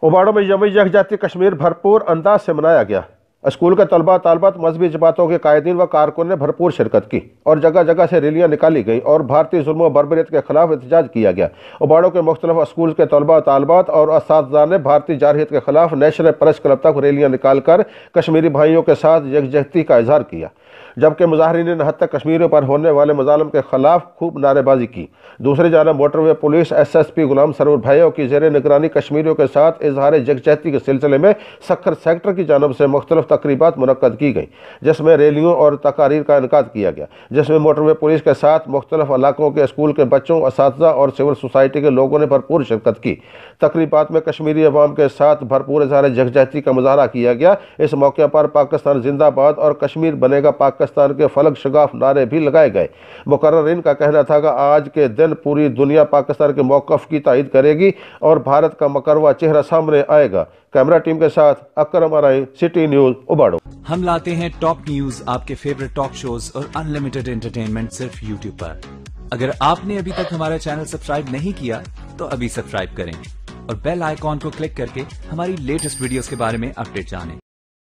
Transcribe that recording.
उबाड़ों में यौम यकजहती कश्मीर भरपूर अंदाज से मनाया गया। स्कूल के तलबा तालबात, मजहबी जमातों के कायदीन व कारकुन ने भरपूर शिरकत की और जगह जगह से रैलियां निकाली गई और भारतीय जुल्म व बर्बरियत के खिलाफ एहतजाज किया गया। उबाड़ों के मुख्तलिफ स्कूल के तलबा तालबात और असातिज़ा ने भारतीय जारहियत के खिलाफ नेशनल प्रेस क्लब तक रैलियां निकालकर कश्मीरी भाइयों के साथ यकजहती का इजहार किया, जबकि मुजाहिरीन ने 79 कश्मीरियों पर होने वाले मजालम के खिलाफ खूब नारेबाजी की। दूसरी जानब मोटरवे पुलिस SSP गुलाम सरवर भैया की जेर निगरानी कश्मीरियों के साथ इजहार यकजहती के सिलसिले में सक्खर सेक्टर की जानब से मुख्तलिफ तकरीबात मुनक्कद की गई, जिसमें रैलियों और तकारीर का इनकाद किया गया, जिसमें मोटरवे पुलिस के साथ मुख्तलिफ इलाकों के स्कूल के बच्चों, असातिज़ा और सिविल सोसाइटी के लोगों ने भरपूर शिरकत की। तकरीबात में कश्मीरी अवाम के साथ भरपूर इजहार यकजहती का मुजाहरा किया गया। इस मौके पर पाकिस्तान जिंदाबाद और कश्मीर बनेगा पाकिस्तान के फलक शगाफ नारे भी लगाए गए। मुकर्ररीन का कहना था कि आज के दिन पूरी दुनिया पाकिस्तान के मौक़िफ़ की तायीद करेगी और भारत का मकरवा चेहरा सामने आएगा। कैमरा टीम के साथ अकरम अराई, सिटी न्यूज़, उबाड़ो। हम लाते हैं टॉप न्यूज, आपके फेवरेट टॉक शोज और अनलिमिटेड एंटरटेनमेंट सिर्फ यूट्यूब पर। अगर आपने अभी तक हमारा चैनल सब्सक्राइब नहीं किया तो अभी सब्सक्राइब करें और बेल आइकॉन को क्लिक करके हमारी लेटेस्ट वीडियोस के बारे में अपडेट जानें।